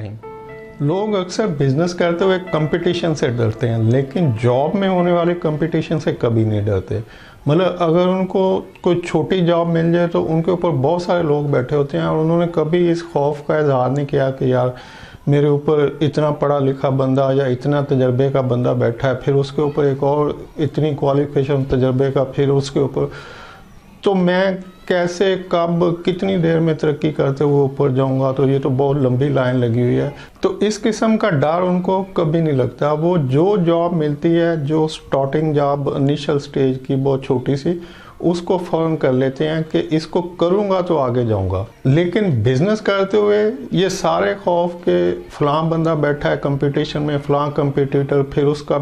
रहीम। लोग अक्सर बिजनेस करते हुए कंपटीशन से डरते हैं, लेकिन जॉब में होने वाले कंपटीशन से कभी नहीं डरते। मतलब अगर उनको कोई छोटी जॉब मिल जाए तो उनके ऊपर बहुत सारे लोग बैठे होते हैं और उन्होंने कभी इस खौफ का इजहार नहीं किया कि यार मेरे ऊपर इतना पढ़ा लिखा बंदा या इतना तजर्बे का बंदा बैठा है, फिर उसके ऊपर एक और इतनी क्वालिफिकेशन तजर्बे का, फिर उसके ऊपर तो मैं कैसे कब कितनी देर में तरक्की करते हुए ऊपर जाऊंगा। तो ये तो बहुत लंबी लाइन लगी हुई है। तो इस किस्म का डर उनको कभी नहीं लगता। वो जो जॉब मिलती है, जो स्टार्टिंग जॉब इनिशियल स्टेज की बहुत छोटी सी, उसको फौरन कर लेते हैं कि इसको करूंगा तो आगे जाऊंगा। लेकिन बिजनेस करते हुए ये सारे खौफ के फलां बंदा बैठा है कंपटीशन में, फलां कंपटीटर, फिर उसका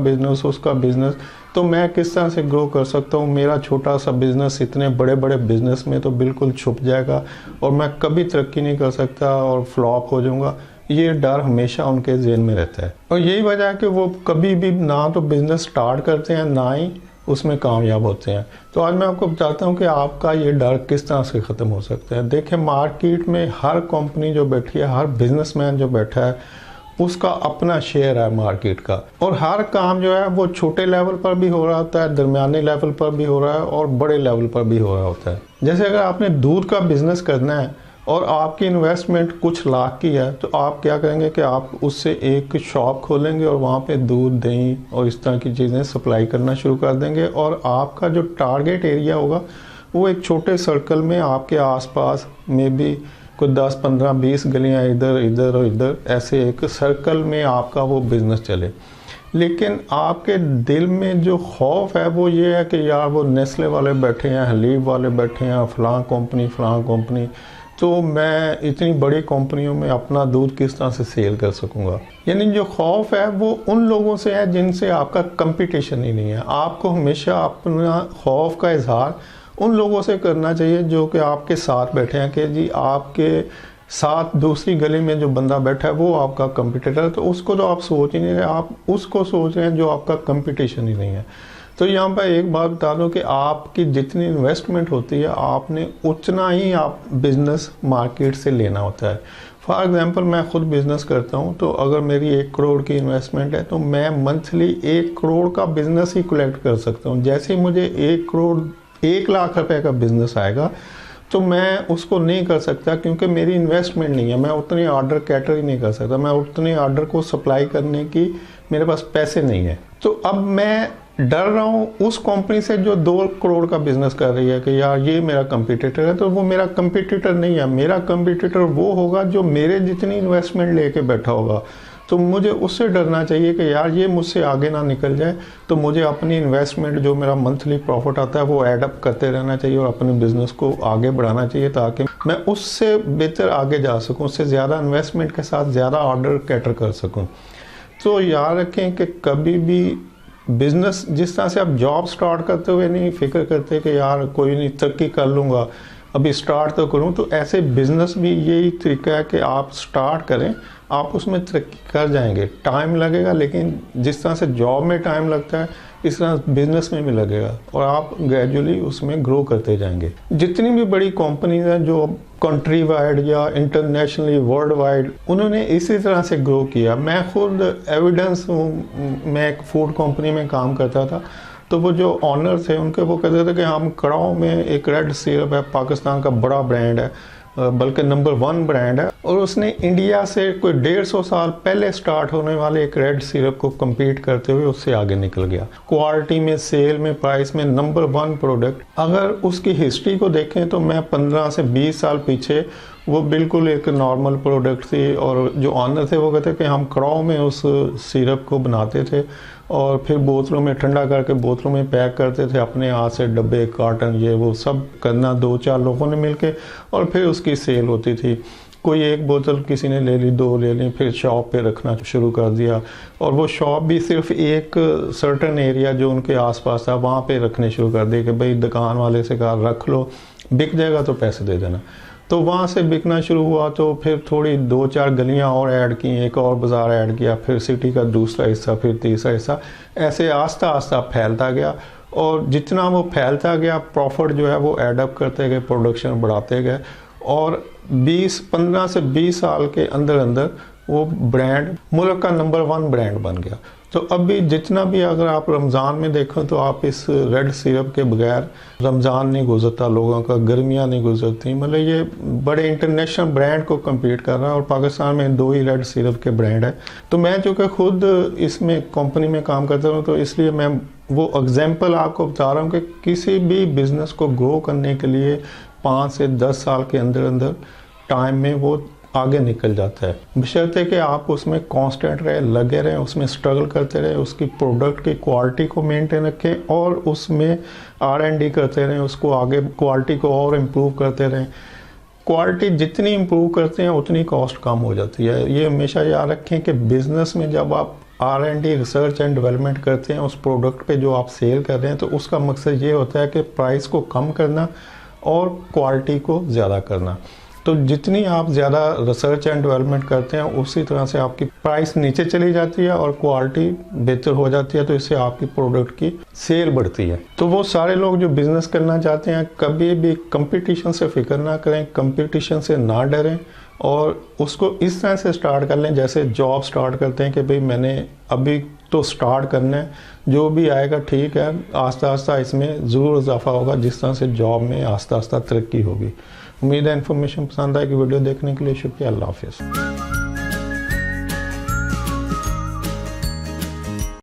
बिजनेस, तो मैं किस तरह से ग्रो कर सकता हूँ। मेरा छोटा सा बिजनेस इतने बड़े बड़े बिजनेस में तो बिल्कुल छुप जाएगा और मैं कभी तरक्की नहीं कर सकता और फ्लॉप हो जाऊंगा। ये डर हमेशा उनके ज़हन में रहता है और यही वजह है कि वो कभी भी ना तो बिजनेस स्टार्ट करते हैं, ना ही उसमें कामयाब होते हैं। तो आज मैं आपको बताता हूँ कि आपका ये डर किस तरह से ख़त्म हो सकता है। देखिए, मार्केट में हर कंपनी जो बैठी है, हर बिजनेसमैन जो बैठा है, उसका अपना शेयर है मार्केट का। और हर काम जो है वो छोटे लेवल पर भी हो रहा होता है, दरमियाने लेवल पर भी हो रहा है और बड़े लेवल पर भी हो रहा होता है। जैसे अगर आपने दूध का बिजनेस करना है और आपकी इन्वेस्टमेंट कुछ लाख की है, तो आप क्या करेंगे कि आप उससे एक शॉप खोलेंगे और वहाँ पे दूध, दही और इस तरह की चीज़ें सप्लाई करना शुरू कर देंगे। और आपका जो टारगेट एरिया होगा वो एक छोटे सर्कल में आपके आसपास में भी कोई 10, 15, 20 गलियाँ इधर और इधर, ऐसे एक सर्कल में आपका वो बिज़नेस चले। लेकिन आपके दिल में जो खौफ है वो ये है कि यार वो नेस्ले वाले बैठे हैं, हलीब वाले बैठे हैं, फलां कंपनी, तो मैं इतनी बड़ी कंपनियों में अपना दूध किस तरह से सेल कर सकूंगा। यानी जो खौफ है वो उन लोगों से है जिनसे आपका कंपटीशन ही नहीं है। आपको हमेशा अपना खौफ का इजहार उन लोगों से करना चाहिए जो कि आपके साथ बैठे हैं, कि जी आपके साथ दूसरी गली में जो बंदा बैठा है वो आपका कंपटीटर है। तो उसको तो आप सोच ही नहीं रहे, आप उसको सोच रहे हैं जो आपका कंपटीशन ही नहीं है। तो यहाँ पर एक बात बता दूं कि आपकी जितनी इन्वेस्टमेंट होती है, आपने उतना ही आप बिजनेस मार्केट से लेना होता है। फॉर एग्जांपल, मैं खुद बिजनेस करता हूँ, तो अगर मेरी 1 करोड़ की इन्वेस्टमेंट है तो मैं मंथली 1 करोड़ का बिजनेस ही कलेक्ट कर सकता हूँ। जैसे ही मुझे 1 लाख रुपए का बिजनेस आएगा तो मैं उसको नहीं कर सकता, क्योंकि मेरी इन्वेस्टमेंट नहीं है। मैं उतने ऑर्डर कैटर ही नहीं कर सकता, मैं उतने ऑर्डर को सप्लाई करने की मेरे पास पैसे नहीं है। तो अब मैं डर रहा हूँ उस कंपनी से जो 2 करोड़ का बिजनेस कर रही है कि यार ये मेरा कंपटीटर है। तो वो मेरा कंपटीटर नहीं है। मेरा कंपटीटर वो होगा जो मेरे जितनी इन्वेस्टमेंट लेके बैठा होगा। तो मुझे उससे डरना चाहिए कि यार ये मुझसे आगे ना निकल जाए। तो मुझे अपनी इन्वेस्टमेंट, जो मेरा मंथली प्रॉफिट आता है, वो एड अप करते रहना चाहिए और अपने बिजनेस को आगे बढ़ाना चाहिए, ताकि मैं उससे बेहतर आगे जा सकूं, उससे ज़्यादा इन्वेस्टमेंट के साथ ज़्यादा ऑर्डर कैटर कर सकूं। तो याद रखें कि कभी भी बिजनेस, जिस तरह से आप जॉब स्टार्ट करते हुए नहीं फिक्र करते कि यार कोई नहीं, तरक्की कर लूँगा, अभी स्टार्ट तो करूं, तो ऐसे बिजनेस भी यही तरीका है कि आप स्टार्ट करें, आप उसमें तरक्की कर जाएंगे। टाइम लगेगा, लेकिन जिस तरह से जॉब में टाइम लगता है, इस तरह बिजनेस में भी लगेगा और आप ग्रेजुअली उसमें ग्रो करते जाएंगे। जितनी भी बड़ी कंपनीज हैं जो कंट्री वाइड या इंटरनेशनली वर्ल्ड वाइड, उन्होंने इसी तरह से ग्रो किया। मैं खुद एविडेंस हूँ। मैं एक फूड कंपनी में काम करता था, तो वो जो ऑनर थे उनके, वो कहते थे कि हम कड़ाव में एक रेड सिरप है, पाकिस्तान का बड़ा ब्रांड है, बल्कि नंबर 1 ब्रांड है, और उसने इंडिया से कोई 150 साल पहले स्टार्ट होने वाले एक रेड सिरप को compete करते हुए उससे आगे निकल गया। क्वालिटी में, सेल में, प्राइस में नंबर 1 प्रोडक्ट। अगर उसकी हिस्ट्री को देखें तो मैं 15 से 20 साल पीछे वो बिल्कुल एक नॉर्मल प्रोडक्ट थी, और जो ऑनर थे वो कहते कि हम कड़ाव में उस सिरप को बनाते थे और फिर बोतलों में ठंडा करके बोतलों में पैक करते थे, अपने हाथ से डब्बे, कार्टन, ये वो सब करना 2-4 लोगों ने मिलके, और फिर उसकी सेल होती थी। कोई एक बोतल किसी ने ले ली, 2 ले ली, फिर शॉप पे रखना शुरू कर दिया, और वो शॉप भी सिर्फ एक सर्टेन एरिया जो उनके आसपास था वहाँ पे रखने शुरू कर दिए कि भाई दुकान वाले से कहा रख लो, बिक जाएगा तो पैसे दे देना। तो वहाँ से बिकना शुरू हुआ, तो फिर थोड़ी 2-4 गलियाँ और ऐड की, एक और बाज़ार ऐड किया, फिर सिटी का दूसरा हिस्सा, फिर तीसरा हिस्सा, ऐसे आस्ता आस्ता फैलता गया। और जितना वो फैलता गया, प्रॉफिट जो है वो एडअप करते गए, प्रोडक्शन बढ़ाते गए, और 15 से 20 साल के अंदर अंदर वो ब्रांड मुल्क का नंबर 1 ब्रांड बन गया। तो अभी जितना भी अगर आप रमज़ान में देखो तो आप इस रेड सिरप के बगैर रमज़ान नहीं गुजरता लोगों का, गर्मियाँ नहीं गुजरती। मतलब ये बड़े इंटरनेशनल ब्रांड को कम्पीट कर रहा है और पाकिस्तान में 2 ही रेड सिरप के ब्रांड है। तो मैं जो कि खुद इसमें कंपनी में काम करता हूँ तो इसलिए मैं वो एग्जाम्पल आपको बता रहा हूँ कि किसी भी बिज़नेस को ग्रो करने के लिए 5 से 10 साल के अंदर अंदर टाइम में वो आगे निकल जाता है, बशर्ते कि आप उसमें कांस्टेंट रहे, लगे रहें, उसमें स्ट्रगल करते रहें, उसकी प्रोडक्ट की क्वालिटी को मेंटेन रखें और उसमें R&D करते रहें, उसको आगे क्वालिटी को और इम्प्रूव करते रहें। क्वालिटी जितनी इम्प्रूव करते हैं उतनी कॉस्ट कम हो जाती है। ये हमेशा याद रखें कि बिज़नेस में जब आप R&D रिसर्च एंड डेवलपमेंट करते हैं उस प्रोडक्ट पे जो आप सेल कर रहे हैं तो उसका मकसद ये होता है कि प्राइस को कम करना और क्वालिटी को ज़्यादा करना। तो जितनी आप ज़्यादा रिसर्च एंड डेवलपमेंट करते हैं उसी तरह से आपकी प्राइस नीचे चली जाती है और क्वालिटी बेहतर हो जाती है, तो इससे आपकी प्रोडक्ट की सेल बढ़ती है। तो वो सारे लोग जो बिज़नेस करना चाहते हैं कभी भी कंपटीशन से फिक्र ना करें, कंपटीशन से ना डरें और उसको इस तरह से स्टार्ट कर लें जैसे जॉब स्टार्ट करते हैं कि भाई मैंने अभी तो स्टार्ट करना है, जो भी आएगा ठीक है, आस्ता आस्ता इसमें ज़रूर इजाफा होगा जिस तरह से जॉब में आस्ता आस्ता तरक्की होगी। उम्मीद है इन्फॉर्मेशन पसंद आएगी। वीडियो देखने के लिए शुक्रिया। अल्लाह हाफिज़।